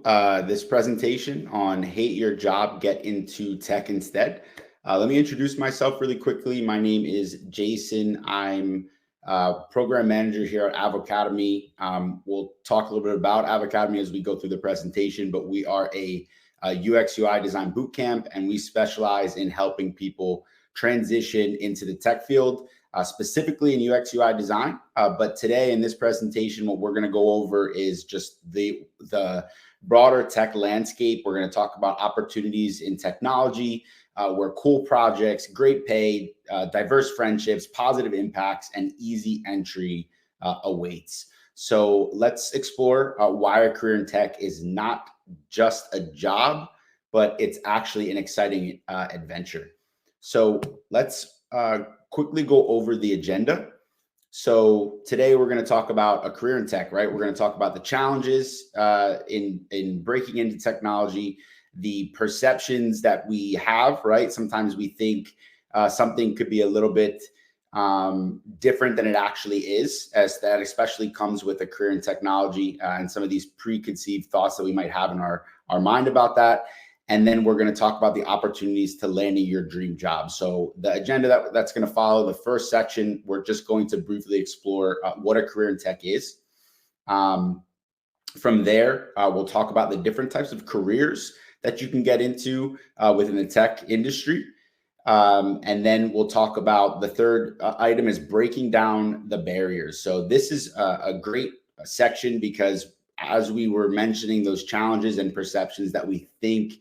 this presentation on Hate Your Job, Get Into Tech Instead. Let me introduce myself really quickly. My name is Jason. I'm program manager here at Avocademy. We'll talk a little bit about Avocademy as we go through the presentation, but we are a UX UI design bootcamp, and we specialize in helping people transition into the tech field, specifically in UX UI design. But today in this presentation, what we're going to go over is just the broader tech landscape. We're going to talk about opportunities in technology, where cool projects, great pay, diverse friendships, positive impacts, and easy entry awaits. So let's explore why a career in tech is not just a job, but it's actually an exciting adventure. So let's quickly go over the agenda. So today we're going to talk about a career in tech, right? We're going to talk about the challenges in breaking into technology, the perceptions that we have, right? Sometimes we think something could be a little bit different than it actually is, as that especially comes with a career in technology and some of these preconceived thoughts that we might have in our mind about that. And then we're going to talk about the opportunities to landing your dream job. So the agenda that's going to follow the first section, we're just going to briefly explore what a career in tech is. From there, we'll talk about the different types of careers that you can get into within the tech industry. And then we'll talk about the third item is breaking down the barriers. So this is a great section because as we were mentioning those challenges and perceptions that we think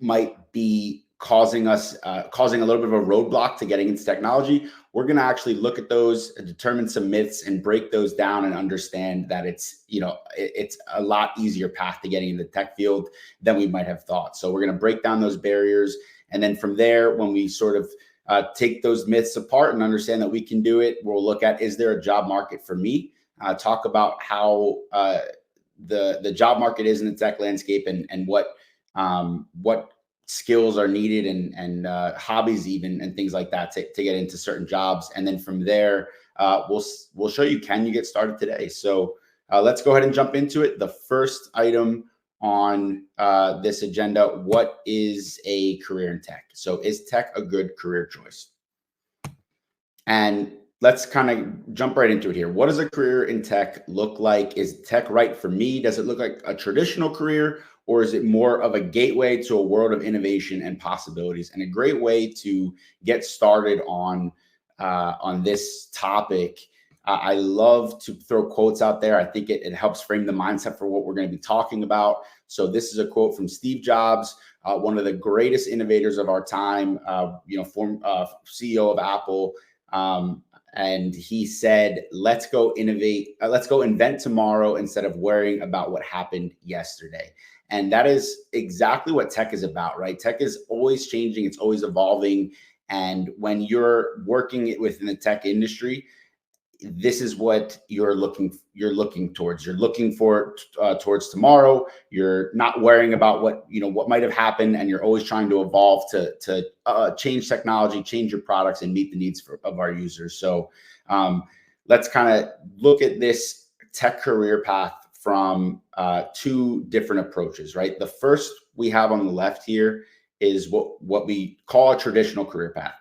might be causing a little bit of a roadblock to getting into technology, we're going to actually look at those, determine some myths, and break those down and understand that it's a lot easier path to getting into the tech field than we might have thought. So we're going to break down those barriers, and then from there, when we sort of take those myths apart and understand that we can do it, we'll look at, is there a job market for me? Talk about how the job market is in the tech landscape and what skills are needed and hobbies even and things like that to get into certain jobs. And then from there, we'll show you, can you get started today? So let's go ahead and jump into it. The first item on this agenda, what is a career in tech? So is tech a good career choice? And let's kind of jump right into it here. What does a career in tech look like? Is tech right for me? Does it look like a traditional career, or is it more of a gateway to a world of innovation and possibilities? And a great way to get started on this topic, I love to throw quotes out there. I think it helps frame the mindset for what we're going to be talking about. So this is a quote from Steve Jobs, one of the greatest innovators of our time, CEO of Apple. And he said, let's go innovate. Let's go invent tomorrow instead of worrying about what happened yesterday. And that is exactly what tech is about, right? Tech is always changing. It's always evolving. And when you're working within the tech industry, this is what you're looking towards. You're looking for towards tomorrow. You're not worrying about what might have happened, and you're always trying to evolve to change technology, change your products, and meet the needs of our users. So let's kind of look at this tech career path from two different approaches, right? The first we have on the left here is what we call a traditional career path.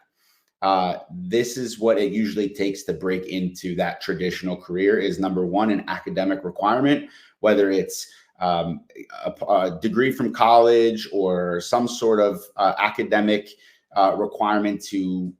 This is what it usually takes to break into that traditional career. Is number one, an academic requirement, whether it's a degree from college or some sort of academic requirement to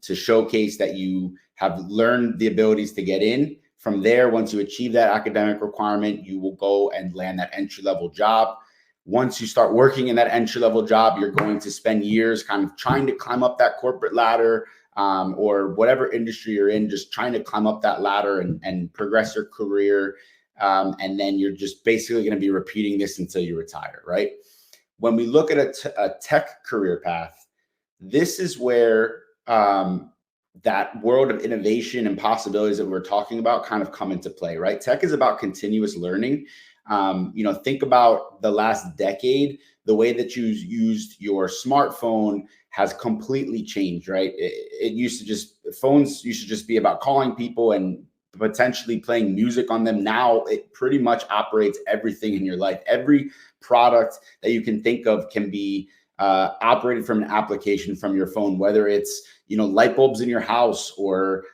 showcase that you have learned the abilities to get in. From there, once you achieve that academic requirement, you will go and land that entry-level job. Once you start working in that entry-level job, you're going to spend years kind of trying to climb up that corporate ladder, or whatever industry you're in, just trying to climb up that ladder and progress your career. And then you're just basically going to be repeating this until you retire, right? When we look at a tech career path, this is where that world of innovation and possibilities that we're talking about kind of come into play, right? Tech is about continuous learning. Think about the last decade. The way that you used your smartphone has completely changed, right? Phones used to just be about calling people and potentially playing music on them. Now it pretty much operates everything in your life. Every product that you can think of can be operated from an application from your phone, whether it's, light bulbs in your house or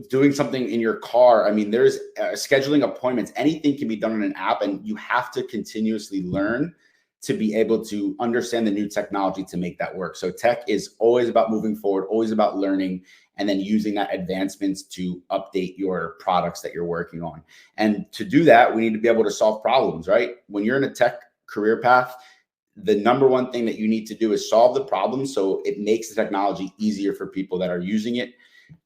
doing something in your car. I mean, there's scheduling appointments. Anything can be done on an app, and you have to continuously learn to be able to understand the new technology to make that work. So tech is always about moving forward, always about learning, and then using that advancements to update your products that you're working on. And to do that, we need to be able to solve problems, right? When you're in a tech career path, the number one thing that you need to do is solve the problem so it makes the technology easier for people that are using it.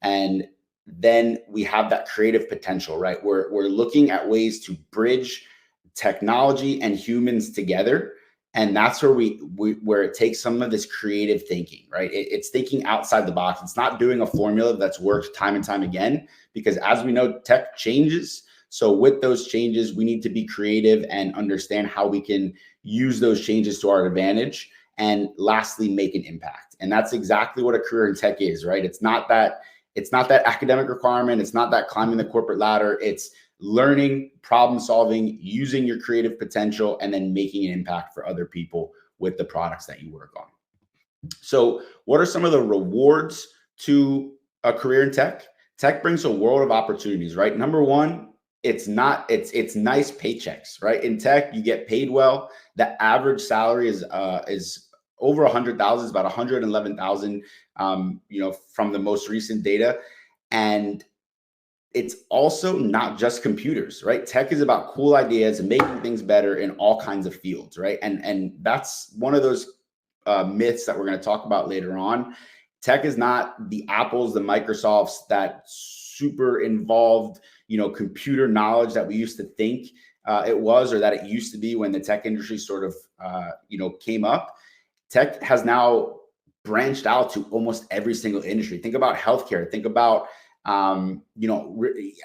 And then we have that creative potential, right? We're looking at ways to bridge technology and humans together. And that's where where it takes some of this creative thinking, right? It's thinking outside the box. It's not doing a formula that's worked time and time again, because as we know, tech changes. So with those changes, we need to be creative and understand how we can use those changes to our advantage. And lastly, make an impact. And that's exactly what a career in tech is, right? It's not that academic requirement. It's not that climbing the corporate ladder. It's learning, problem solving, using your creative potential, and then making an impact for other people with the products that you work on. So what are some of the rewards to a career in tech? Tech brings a world of opportunities, right? Number one, it's nice paychecks, right? In tech, you get paid well. The average salary is over 100,000, it's about 111,000, from the most recent data. And it's also not just computers, right? Tech is about cool ideas and making things better in all kinds of fields, right? And that's one of those myths that we're going to talk about later on. Tech is not the Apples, the Microsofts, that super involved, computer knowledge that we used to think it was, or that it used to be when the tech industry sort of, came up. Tech has now branched out to almost every single industry. Think about healthcare. Think about,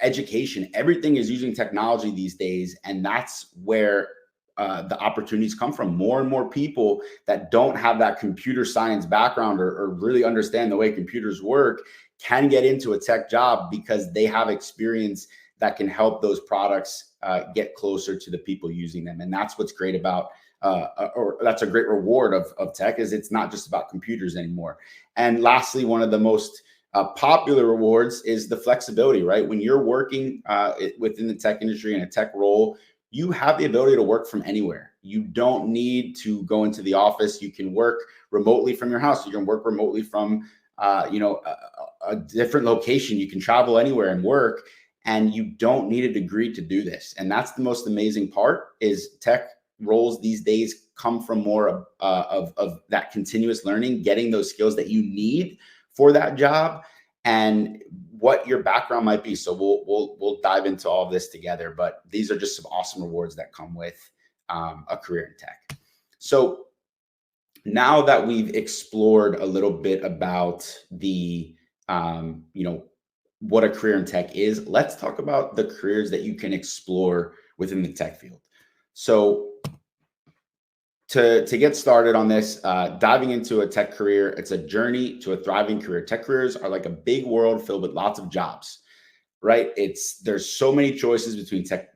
education. Everything is using technology these days. And that's where the opportunities come from. More and more people that don't have that computer science background or really understand the way computers work can get into a tech job because they have experience that can help those products get closer to the people using them. And that's what's great about, or that's a great reward of tech, is it's not just about computers anymore. And lastly, one of the most popular rewards is the flexibility, right? When you're working within the tech industry in a tech role, you have the ability to work from anywhere. You don't need to go into the office. You can work remotely from your house. You can work remotely from, a different location. You can travel anywhere and work, and you don't need a degree to do this. And that's the most amazing part, is tech roles these days come from more of that continuous learning, getting those skills that you need for that job and what your background might be. So we'll dive into all of this together, but these are just some awesome rewards that come with a career in tech. So now that we've explored a little bit about the, what a career in tech is, let's talk about the careers that you can explore within the tech field. So to get started on this, diving into a tech career, it's a journey to a thriving career. Tech careers are like a big world filled with lots of jobs, right? There's so many choices between tech,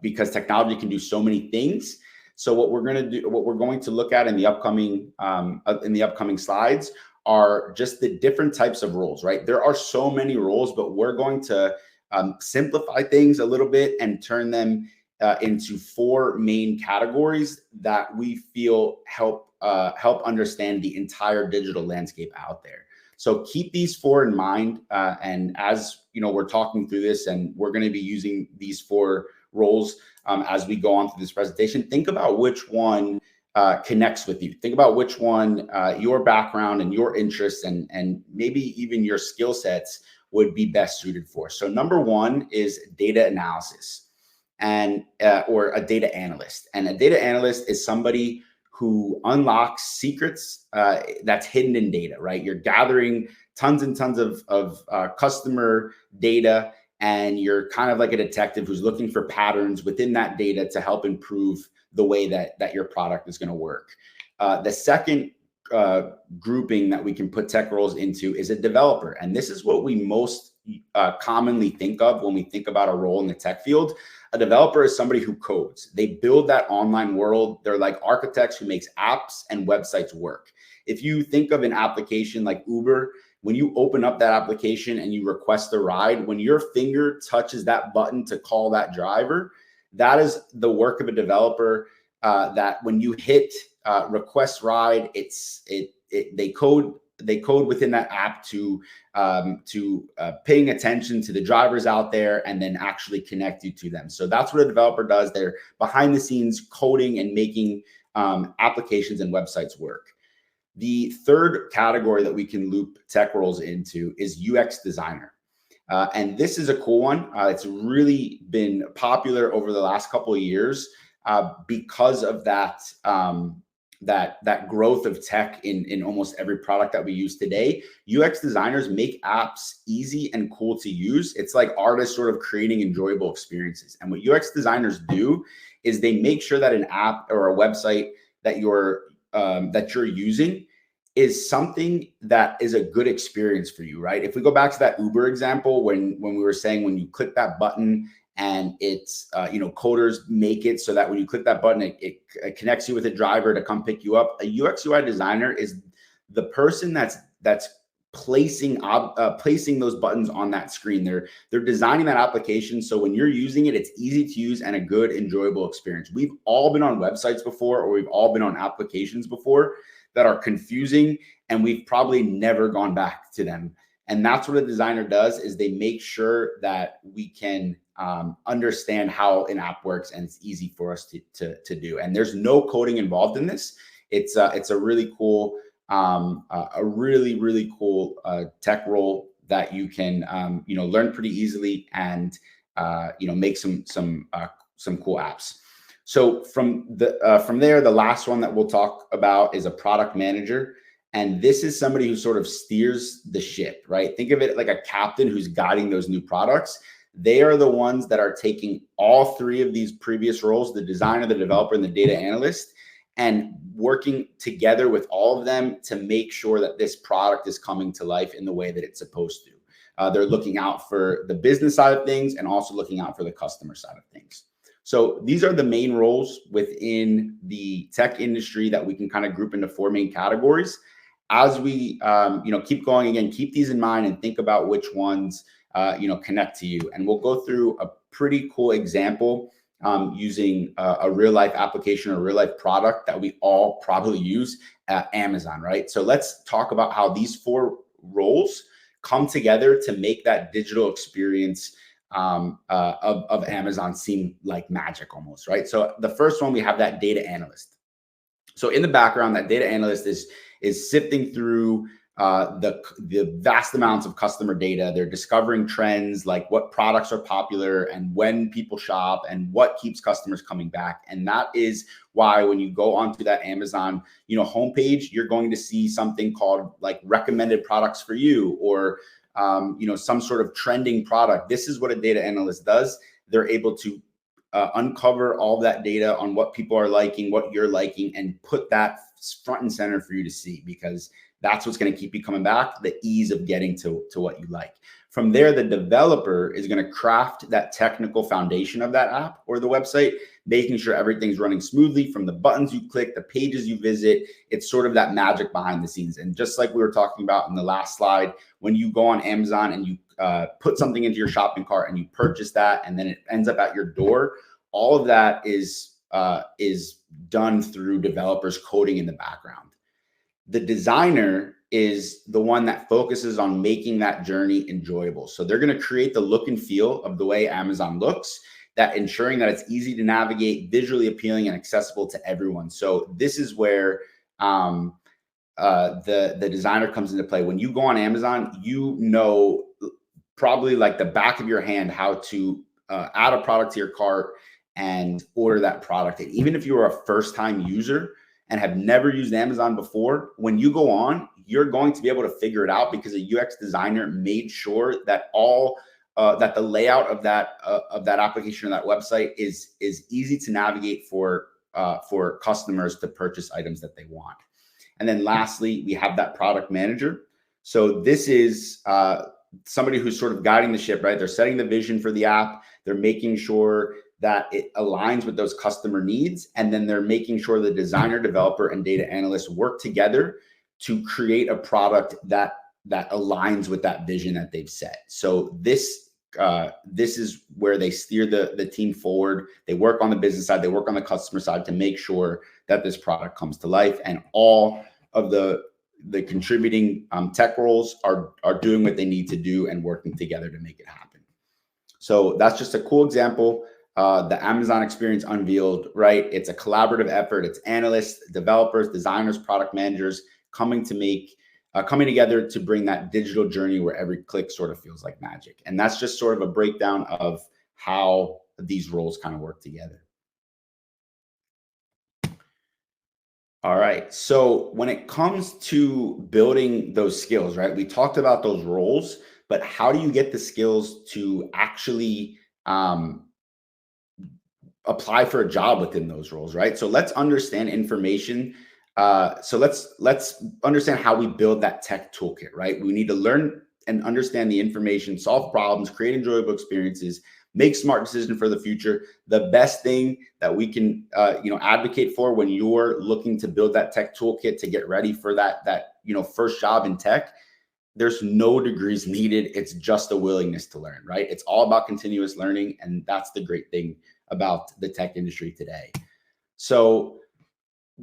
because technology can do so many things. So what we're going to look at in the upcoming slides are just the different types of roles, right? There are so many roles, but we're going to simplify things a little bit and turn them into 4 main categories that we feel help understand the entire digital landscape out there. So keep these 4 in mind, and as we're talking through this, and we're going to be using these 4 roles as we go on through this presentation. Think about which one connects with you. Think about which one your background and your interests and maybe even your skill sets would be best suited for. So number 1 is data analysis, and or a data analyst. And a data analyst is somebody who unlocks secrets that's hidden in data, right? You're gathering tons and tons of customer data, and you're kind of like a detective who's looking for patterns within that data to help improve the way that your product is going to work. The second grouping that we can put tech roles into is a developer. And this is what we most commonly think of when we think about a role in the tech field. A developer is somebody who codes. They build that online world. They're like architects who makes apps and websites work. If you think of an application like Uber, when you open up that application and you request a ride, when your finger touches that button to call that driver, that is the work of a developer. That when you hit request ride, they code within that app to paying attention to the drivers out there and then actually connect you to them. So that's what a developer does. They're behind the scenes coding and making applications and websites work. The third category that we can loop tech roles into is UX designer. And this is a cool one. It's really been popular over the last couple of years because of that that growth of tech in almost every product that we use today. UX designers make apps easy and cool to use. It's like artists sort of creating enjoyable experiences. And what UX designers do is they make sure that an app or a website that you're using is something that is a good experience for you, right? If we go back to that Uber example, when we were saying when you click that button and it's, coders make it so that when you click that button, it connects you with a driver to come pick you up. A UX UI designer is the person that's placing those buttons on that screen. They're designing that application so when you're using it, it's easy to use and a good, enjoyable experience. We've all been on websites before, or we've all been on applications before that are confusing, and we've probably never gone back to them. And that's what a designer does, is they make sure that we can understand how an app works and it's easy for us to do. And there's no coding involved in this. It's a really cool, really cool tech role that you can learn pretty easily and make some cool apps. So from there, the last one that we'll talk about is a product manager. And this is somebody who sort of steers the ship, right? Think of it like a captain who's guiding those new products. They are the ones that are taking all three of these previous roles, the designer, the developer, and the data analyst, and working together with all of them to make sure that this product is coming to life in the way that it's supposed to. They're looking out for the business side of things and also looking out for the customer side of things. So these are the main roles within the tech industry that we can kind of group into four main categories. As we keep going, again, keep these in mind and think about which ones connect to you. And we'll go through a pretty cool example using a real life application or real life product that we all probably use at Amazon, right? So let's talk about how these four roles come together to make that digital experience of Amazon seem like magic almost, right? So the first one, we have that data analyst. So in the background, that data analyst is sifting through the vast amounts of customer data. They're discovering trends like what products are popular and when people shop and what keeps customers coming back. And that is why when you go onto that Amazon, homepage, you're going to see something called like recommended products for you, or some sort of trending product. This is what a data analyst does. They're able to uncover all that data on what people are liking, what you're liking, and put that front and center for you to see, because that's what's going to keep you coming back, the ease of getting to what you like. From there, the developer is going to craft that technical foundation of that app or the website, making sure everything's running smoothly from the buttons you click, the pages you visit. It's sort of that magic behind the scenes. And just like we were talking about in the last slide, when you go on Amazon and you put something into your shopping cart and you purchase that, and then it ends up at your door, all of that is done through developers coding in the background. The designer is the one that focuses on making that journey enjoyable. So they're going to create the look and feel of the way Amazon looks, that ensuring that it's easy to navigate, visually appealing, and accessible to everyone. So this is where the designer comes into play. When you go on Amazon, probably like the back of your hand how to add a product to your cart and order that product. And even if you are a first-time user and have never used Amazon before, when you go on, you're going to be able to figure it out, because a UX designer made sure that that the layout of that application or that website is easy to navigate for customers to purchase items that they want. And then lastly, we have that product manager. So this is somebody who's sort of guiding the ship, right? They're setting the vision for the app. They're making sure that it aligns with those customer needs. And then they're making sure the designer, developer, and data analyst work together to create a product that aligns with that vision that they've set. So this is where they steer the team forward. They work on the business side, they work on the customer side to make sure that this product comes to life. And all of the contributing tech roles are doing what they need to do and working together to make it happen. So that's just a cool example. The Amazon experience unveiled, right? It's a collaborative effort. It's analysts, developers, designers, product managers coming together to bring that digital journey where every click sort of feels like magic. And that's just sort of a breakdown of how these roles kind of work together. All right. So when it comes to building those skills, right, we talked about those roles, but how do you get the skills to actually apply for a job within those roles, right? So let's understand information. So let's understand how we build that tech toolkit, right? We need to learn and understand the information, solve problems, create enjoyable experiences, make smart decisions for the future. The best thing that we can advocate for when you're looking to build that tech toolkit to get ready for that first job in tech, there's no degrees needed. It's just a willingness to learn, right? It's all about continuous learning, and that's the great thing about the tech industry today. So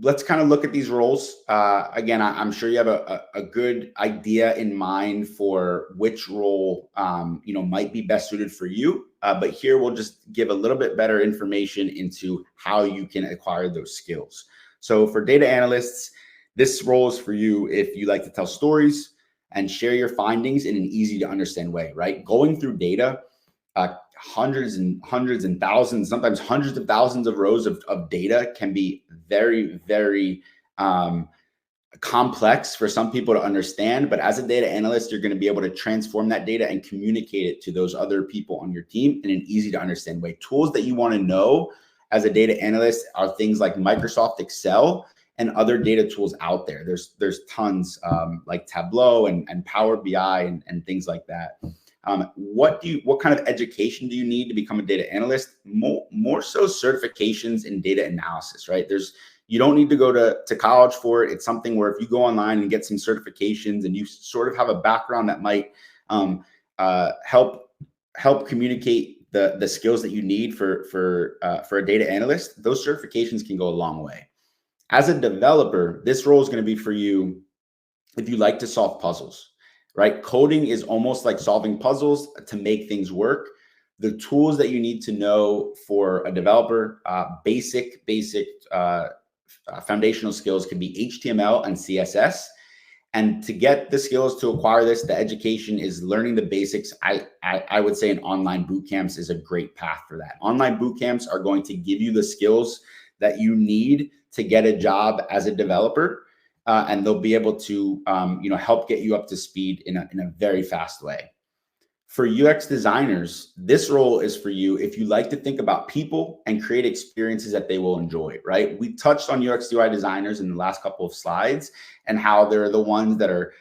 let's kind of look at these roles. Again, I'm sure you have a good idea in mind for which role might be best suited for you. But here we'll just give a little bit better information into how you can acquire those skills. So for data analysts, this role is for you if you like to tell stories and share your findings in an easy to understand way, right? Going through data, hundreds and thousands, sometimes hundreds of thousands of rows of data can be very, very complex for some people to understand. But as a data analyst, you're going to be able to transform that data and communicate it to those other people on your team in an easy to understand way. Tools that you want to know as a data analyst are things like Microsoft Excel and other data tools out there. There's tons like Tableau and Power BI and things like that. What kind of education do you need to become a data analyst? More so certifications in data analysis, right? You don't need to go to college for it. It's something where if you go online and get some certifications and you sort of have a background that might help communicate the skills that you need for a data analyst, those certifications can go a long way. As a developer, this role is going to be for you if you like to solve puzzles, right? Coding is almost like solving puzzles to make things work. The tools that you need to know for a developer, basic foundational skills can be HTML and CSS. And to get the skills to acquire this, the education is learning the basics. I would say online boot camps is a great path for that. Online boot camps are going to give you the skills that you need to get a job as a developer. And they'll be able to help get you up to speed in a very fast way. For UX designers, this role is for you if you like to think about people and create experiences that they will enjoy, right? We touched on UX UI designers in the last couple of slides and how they're the ones that are,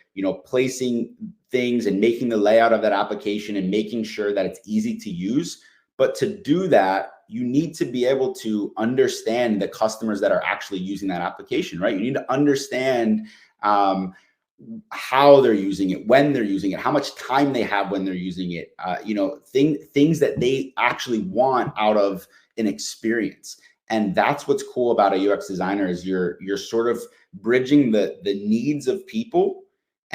placing things and making the layout of that application and making sure that it's easy to use. But to do that, you need to be able to understand the customers that are actually using that application, right? You need to understand how they're using it, when they're using it, how much time they have when they're using it, things that they actually want out of an experience. And that's what's cool about a UX designer is you're sort of bridging the needs of people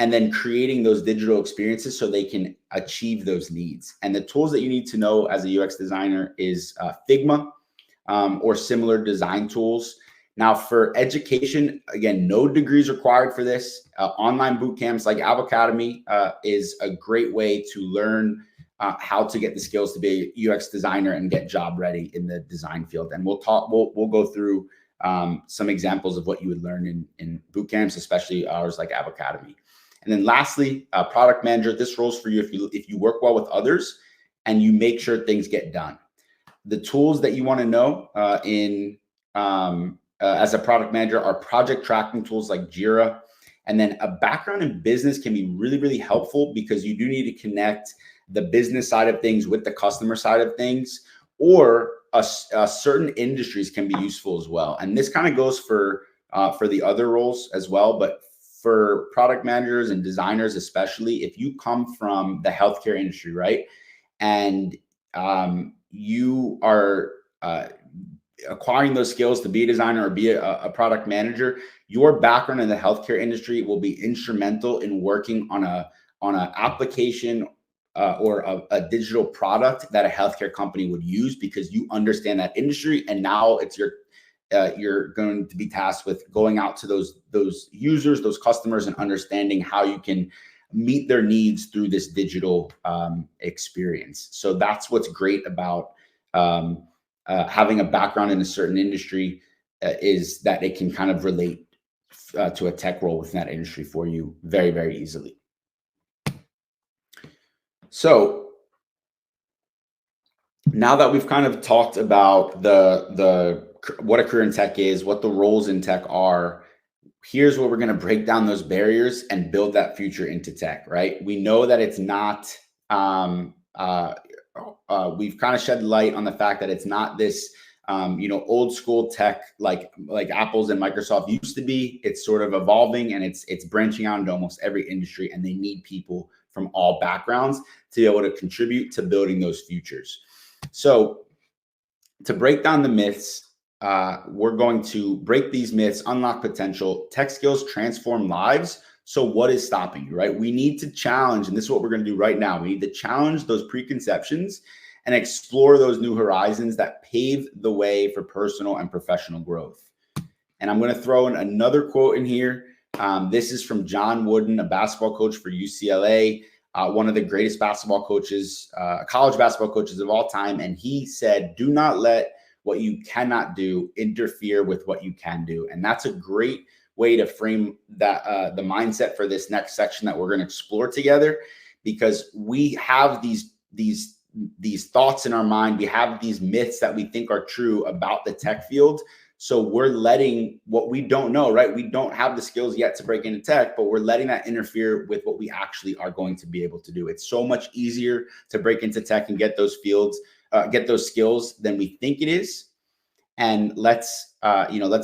and then creating those digital experiences so they can achieve those needs. And the tools that you need to know as a UX designer is Figma or similar design tools. Now for education, again, no degrees required for this. Online boot camps like App Academy is a great way to learn how to get the skills to be a UX designer and get job ready in the design field. And we'll go through some examples of what you would learn in boot camps, especially ours like App Academy. And then lastly, product manager, this role is for you if you work well with others and you make sure things get done. The tools that you want to know as a product manager are project tracking tools like Jira And then a background in business can be really, really helpful because you do need to connect the business side of things with the customer side of things, or certain industries can be useful as well. And this kind of goes for the other roles as well, but for product managers and designers, especially if you come from the healthcare industry, right? And you are acquiring those skills to be a designer or be a product manager, your background in the healthcare industry will be instrumental in working on an application or a digital product that a healthcare company would use, because you understand that industry. And now it's you're going to be tasked with going out to those users, those customers, and understanding how you can meet their needs through this digital experience. So that's what's great about having a background in a certain industry, is that it can kind of relate to a tech role within that industry for you very, very easily. So now that we've kind of talked about what a career in tech is, what the roles in tech are, here's where we're going to break down those barriers and build that future into tech, right? We know that it's not, we've kind of shed light on the fact that it's not this, old school tech like Apple's and Microsoft used to be. It's sort of evolving, and it's branching out into almost every industry, and they need people from all backgrounds to be able to contribute to building those futures. So to break down the myths, we're going to break these myths, unlock potential. Tech skills transform lives. So what is stopping you, right? We need to challenge, and this is what we're going to do right now. We need to challenge those preconceptions and explore those new horizons that pave the way for personal and professional growth. And I'm going to throw in another quote in here. This is from John Wooden, a basketball coach for UCLA, one of the greatest basketball coaches, college basketball coaches of all time. And he said, "Do not let what you cannot do interfere with what you can do." And that's a great way to frame that the mindset for this next section that we're going to explore together, because we have these thoughts in our mind. We have these myths that we think are true about the tech field. So we're letting what we don't know, right? We don't have the skills yet to break into tech, but we're letting that interfere with what we actually are going to be able to do. It's so much easier to break into tech and get those skills than we think it is. And let's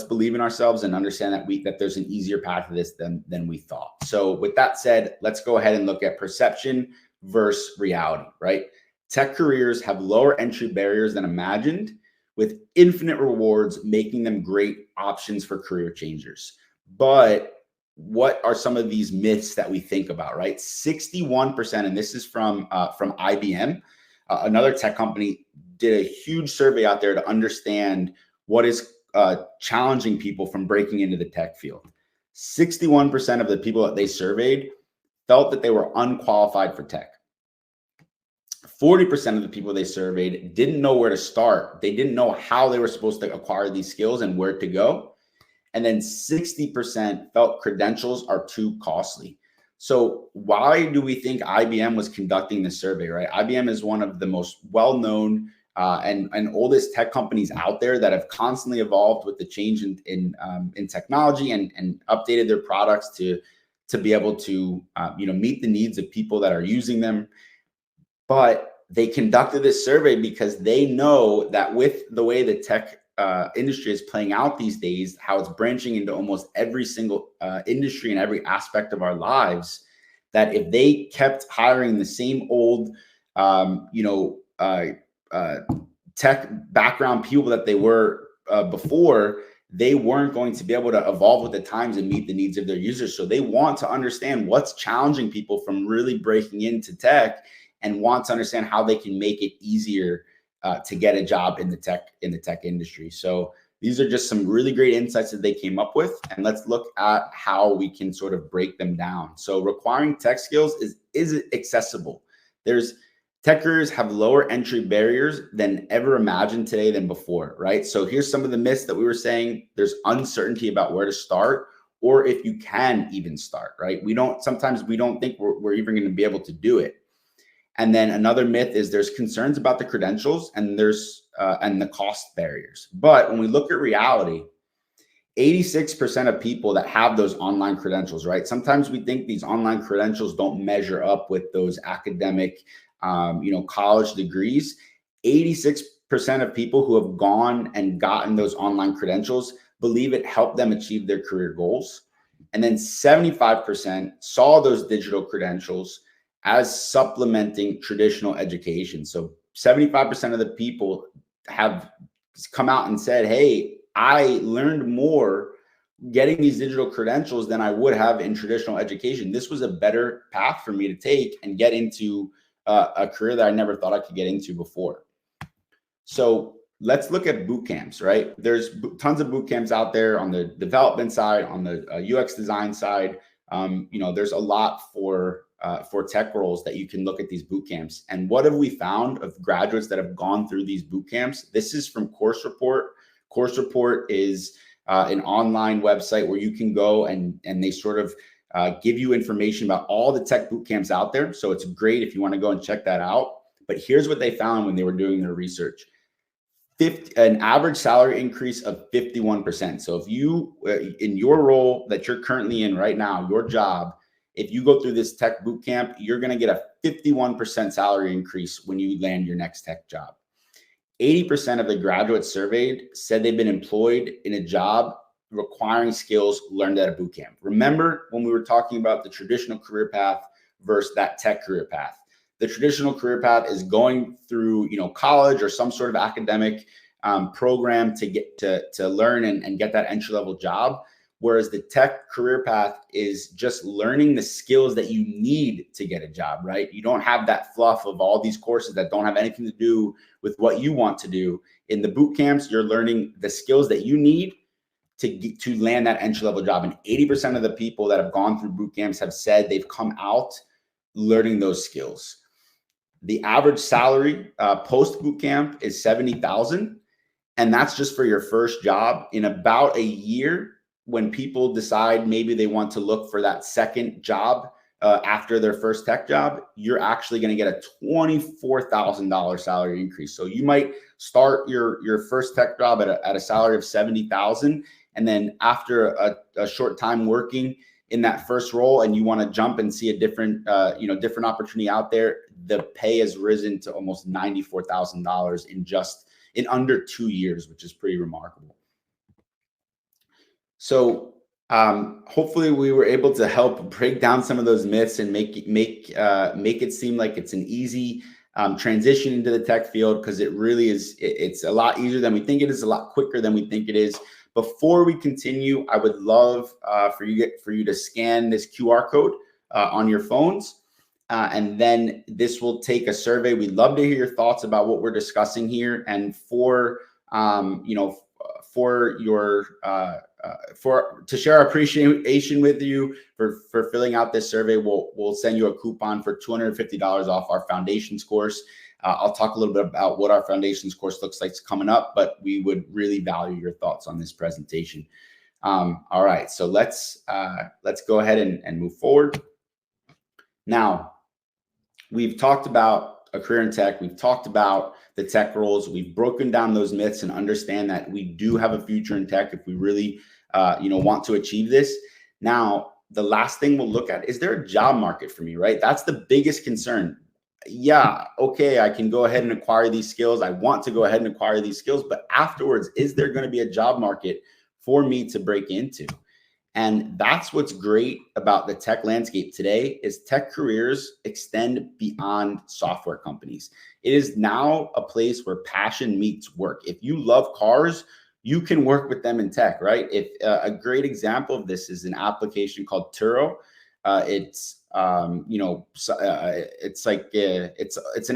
believe in ourselves and understand that there's an easier path to this than we thought. So with that said, let's go ahead and look at perception versus reality, right? Tech careers have lower entry barriers than imagined, with infinite rewards, making them great options for career changers. But what are some of these myths that we think about, right? 61%, and this is from IBM, another tech company, did a huge survey out there to understand what is challenging people from breaking into the tech field. 61% of the people that they surveyed felt that they were unqualified for tech. 40% of the people they surveyed didn't know where to start. They didn't know how they were supposed to acquire these skills and where to go. And then 60% felt credentials are too costly. So why do we think IBM was conducting this survey, right? IBM is one of the most well-known and oldest tech companies out there that have constantly evolved with the change in technology and updated their products to be able to meet the needs of people that are using them. But they conducted this survey because they know that with the way the tech industry is playing out these days, how it's branching into almost every single industry and every aspect of our lives, that if they kept hiring the same old, tech background people that they were before, they weren't going to be able to evolve with the times and meet the needs of their users. So they want to understand what's challenging people from really breaking into tech, and want to understand how they can make it easier to get a job in the tech industry. So these are just some really great insights that they came up with, and let's look at how we can sort of break them down. So requiring tech skills is accessible. Tech careers have lower entry barriers than ever imagined today than before, right? So here's some of the myths that we were saying. There's uncertainty about where to start, or if you can even start, right? Sometimes we don't think we're even going to be able to do it. And then another myth is there's concerns about the credentials and and the cost barriers. But when we look at reality, 86% of people that have those online credentials, right? Sometimes we think these online credentials don't measure up with those academic, college degrees. 86% of people who have gone and gotten those online credentials believe it helped them achieve their career goals. And then 75% saw those digital credentials as supplementing traditional education. So 75% of the people have come out and said, hey, I learned more getting these digital credentials than I would have in traditional education. This was a better path for me to take and get into a career that I never thought I could get into before. So let's look at boot camps, right? There's tons of boot camps out there on the development side, on the UX design side. There's a lot for tech roles that you can look at these boot camps. And what have we found of graduates that have gone through these boot camps? This is from Course Report. Course Report is an online website where you can go and they sort of give you information about all the tech boot camps out there. So it's great if you want to go and check that out. But here's what they found when they were doing their research. An average salary increase of 51%. So if you, in your role that you're currently in right now, your job, if you go through this tech boot camp, you're going to get a 51% salary increase when you land your next tech job. 80% of the graduates surveyed said they've been employed in a job requiring skills learned at a boot camp. Remember when we were talking about the traditional career path versus that tech career path? The traditional career path is going through, college or some sort of academic program to get to learn and get that entry level job. Whereas the tech career path is just learning the skills that you need to get a job, right? You don't have that fluff of all these courses that don't have anything to do with what you want to do. In the boot camps, you're learning the skills that you need to land that entry level job. And 80% of the people that have gone through boot camps have said they've come out learning those skills. The average salary post boot camp is $70,000, and that's just for your first job. In about a year, when people decide maybe they want to look for that second job after their first tech job, you're actually going to get a $24,000 salary increase. So you might start your first tech job at a salary of $70,000, and then after a short time working in that first role, and you want to jump and see a different opportunity out there, the pay has risen to almost $94,000 in under 2 years, which is pretty remarkable. So hopefully we were able to help break down some of those myths and make it seem like it's an easy transition into the tech field, because it really is. It's a lot easier than we think it is, a lot quicker than we think it is. Before we continue, I would love for you to scan this QR code on your phones, and then this will take a survey. We'd love to hear your thoughts about what we're discussing here, and to share our appreciation with you for filling out this survey. We'll send you a coupon for $250 off our foundations course. I'll talk a little bit about what our foundations course looks like coming up, but we would really value your thoughts on this presentation. All right, so let's go ahead and move forward. Now, we've talked about a career in tech. We've talked about the tech roles. We've broken down those myths and understand that we do have a future in tech if we really want to achieve this. Now, the last thing we'll look at, is there a job market for me, right? That's the biggest concern. Yeah, okay, I can go ahead and acquire these skills. I want to go ahead and acquire these skills, but afterwards, is there going to be a job market for me to break into? And that's what's great about the tech landscape today, is tech careers extend beyond software companies. It is now a place where passion meets work. If you love cars, you can work with them in tech, right? If a great example of this is an application called Turo. It's an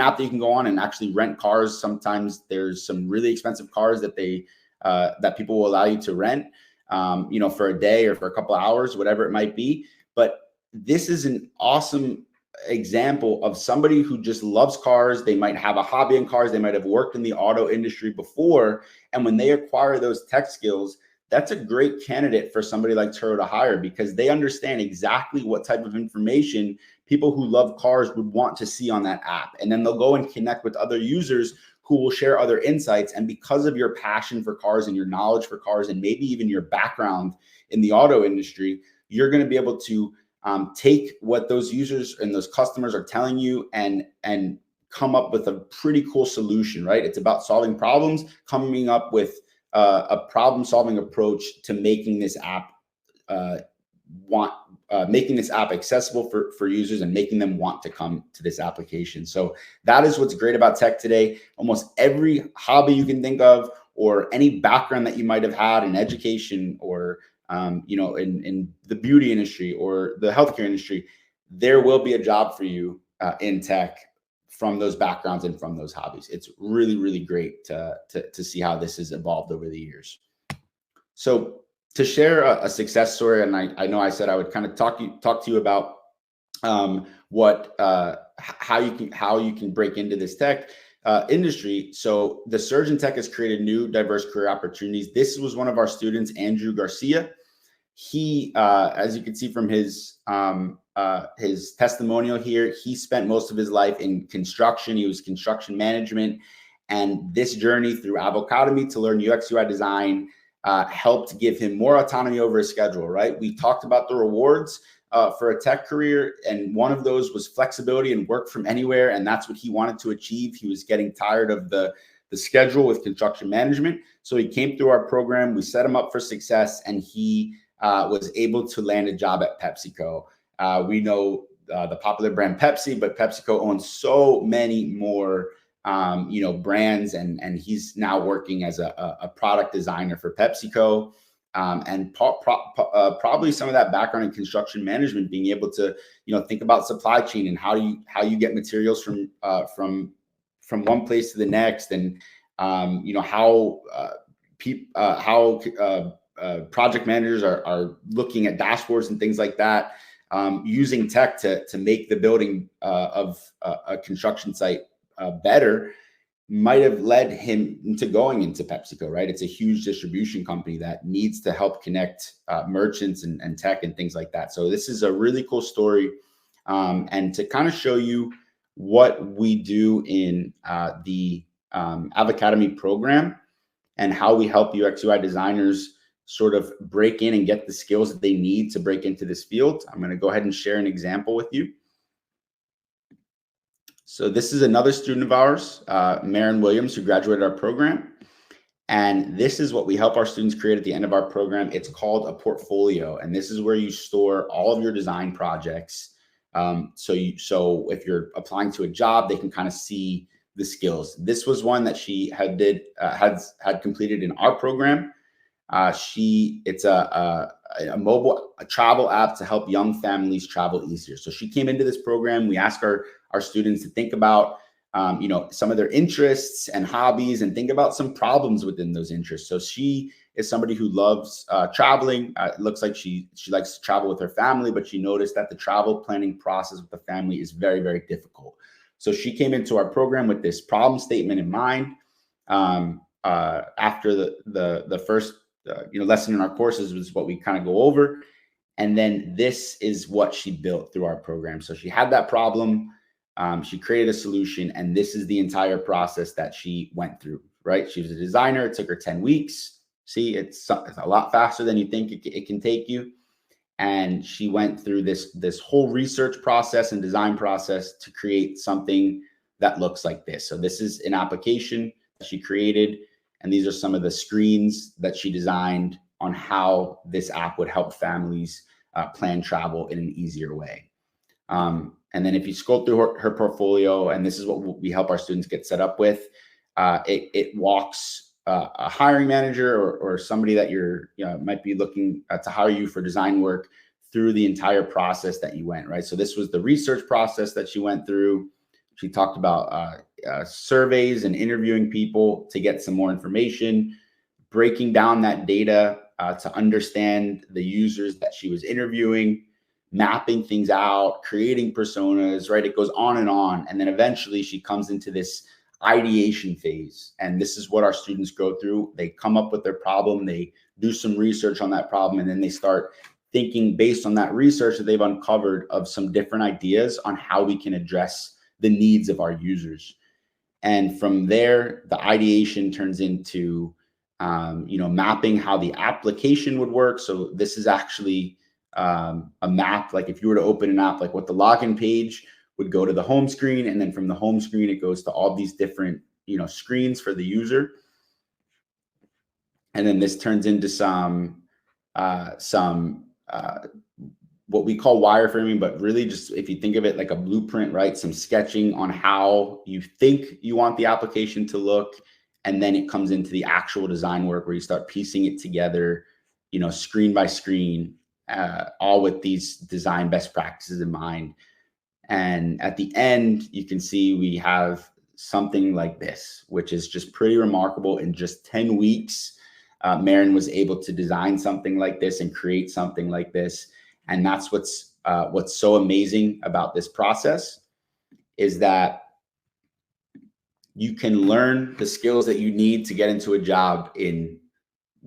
app that you can go on and actually rent cars. Sometimes there's some really expensive cars that that people will allow you to rent, for a day or for a couple of hours, whatever it might be. But this is an awesome example of somebody who just loves cars. They might have a hobby in cars. They might have worked in the auto industry before. And when they acquire those tech skills, that's a great candidate for somebody like Turo to hire, because they understand exactly what type of information people who love cars would want to see on that app. And then they'll go and connect with other users who will share other insights. And because of your passion for cars and your knowledge for cars, and maybe even your background in the auto industry, you're going to be able to take what those users and those customers are telling you and come up with a pretty cool solution, right? It's about solving problems, coming up with a problem-solving approach to making this app making this app accessible for users and making them want to come to this application. So that is what's great about tech today. Almost every hobby you can think of, or any background that you might have had in education, or in the beauty industry or the healthcare industry, there will be a job for you in tech from those backgrounds and from those hobbies. It's really, really great to see how this has evolved over the years. So to share a success story, and I know I said I would kind of talk to you about how you can break into this tech industry. So the Surge in Tech has created new diverse career opportunities. This was one of our students, Andrew Garcia. He, as you can see from his testimonial here, he spent most of his life in construction. He was construction management, and this journey through Avocademy to learn UX UI design helped give him more autonomy over his schedule, right? We talked about the rewards for a tech career, and one of those was flexibility and work from anywhere, and that's what he wanted to achieve. He was getting tired of the schedule with construction management, so he came through our program. We set him up for success, and he was able to land a job at PepsiCo. We know the popular brand Pepsi, but PepsiCo owns so many more brands, and he's now working as a product designer for PepsiCo. And probably some of that background in construction management, being able to think about supply chain and how you get materials from one place to the next, and how project managers are looking at dashboards and things like that, using tech to make the building of a construction site better, might have led him into going into PepsiCo, right? It's a huge distribution company that needs to help connect merchants and tech and things like that. So this is a really cool story. And to kind of show you what we do in the Avocademy program and how we help UX UI designers sort of break in and get the skills that they need to break into this field, I'm going to go ahead and share an example with you. So this is another student of ours, Maren Williams, who graduated our program. And this is what we help our students create at the end of our program. It's called a portfolio. And this is where you store all of your design projects. So if you're applying to a job, they can kind of see the skills. This was one that she had completed in our program. It's a mobile travel app to help young families travel easier. So she came into this program. We asked our students to think about some of their interests and hobbies, and think about some problems within those interests. So she is somebody who loves traveling. It looks like she likes to travel with her family, but she noticed that the travel planning process with the family is very, very difficult. So she came into our program with this problem statement in mind. After the first lesson in our courses was what we kind of go over. And then this is what she built through our program. So she had that problem. She created a solution, and this is the entire process that she went through, right? She was a designer. It took her 10 weeks. See, it's a lot faster than you think it can take you. And she went through this whole research process and design process to create something that looks like this. So this is an application that she created, and these are some of the screens that she designed on how this app would help families plan travel in an easier way. And then if you scroll through her portfolio, and this is what we help our students get set up with, it walks a hiring manager or somebody that might be looking to hire you for design work through the entire process that you went, right? So this was the research process that she went through. She talked about surveys and interviewing people to get some more information, breaking down that data to understand the users that she was interviewing, mapping things out, creating personas, right? It goes on. And then eventually she comes into this ideation phase. And this is what our students go through. They come up with their problem, they do some research on that problem, and then they start thinking based on that research that they've uncovered of some different ideas on how we can address the needs of our users. And from there, the ideation turns into, mapping how the application would work. So this is actually a map. Like if you were to open an app, like what the login page would go to the home screen. And then from the home screen, it goes to all these different, screens for the user. And then this turns into some what we call wireframing, but really just if you think of it like a blueprint, right? Some sketching on how you think you want the application to look. And then it comes into the actual design work where you start piecing it together, screen by screen, all with these design best practices in mind. And at the end, you can see we have something like this, which is just pretty remarkable. In just 10 weeks, Maren was able to design something like this and create something like this. And that's what's so amazing about this process, is that you can learn the skills that you need to get into a job in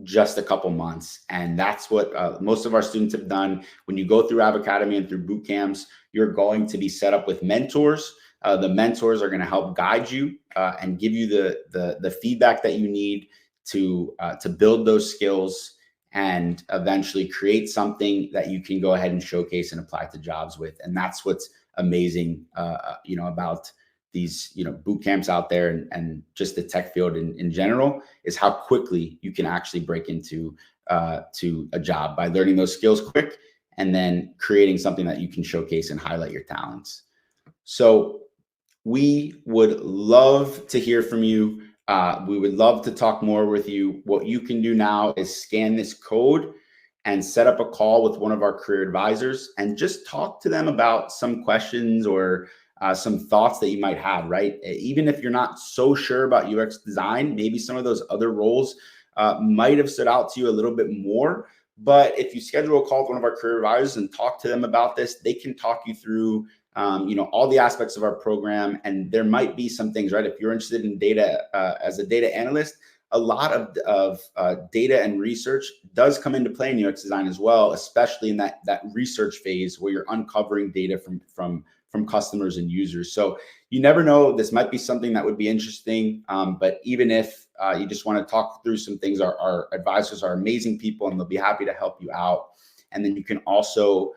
just a couple months. And that's what most of our students have done. When you go through App Academy and through boot camps, you're going to be set up with mentors. The mentors are going to help guide you and give you the feedback that you need to build those skills and eventually create something that you can go ahead and showcase and apply to jobs with. And that's what's amazing, about these, boot camps out there and just the tech field in general, is how quickly you can actually break into to a job by learning those skills quick and then creating something that you can showcase and highlight your talents. So we would love to hear from you. We would love to talk more with you. What you can do now is scan this code and set up a call with one of our career advisors and just talk to them about some questions or some thoughts that you might have, right? Even if you're not so sure about UX design, maybe some of those other roles might have stood out to you a little bit more. But if you schedule a call with one of our career advisors and talk to them about this, they can talk you through all the aspects of our program. And there might be some things, right? If you're interested in data as a data analyst, a lot of data and research does come into play in UX design as well, especially in that research phase where you're uncovering data from customers and users. So you never know, this might be something that would be interesting. But even if you just want to talk through some things, our advisors are amazing people and they'll be happy to help you out. And then you can also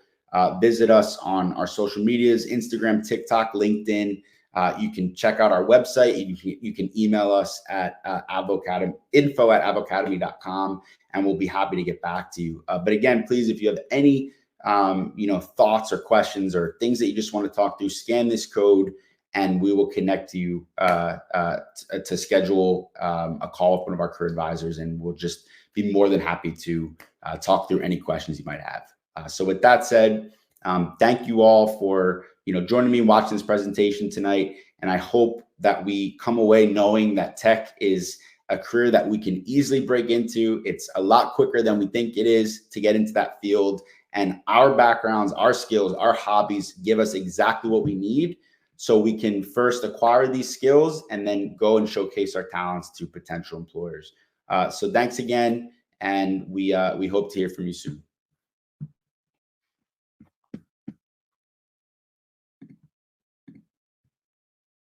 visit us on our social medias, Instagram, TikTok, LinkedIn. You can check out our website. You can email us at info@avocademy.com, and we'll be happy to get back to you. But again, please, if you have any thoughts or questions or things that you just want to talk through, scan this code and we will connect you to schedule a call with one of our career advisors, and we'll just be more than happy to talk through any questions you might have. So with that said, thank you all for joining me and watching this presentation tonight. And I hope that we come away knowing that tech is a career that we can easily break into. It's a lot quicker than we think it is to get into that field. And our backgrounds, our skills, our hobbies give us exactly what we need so we can first acquire these skills and then go and showcase our talents to potential employers. So thanks again. And we hope to hear from you soon.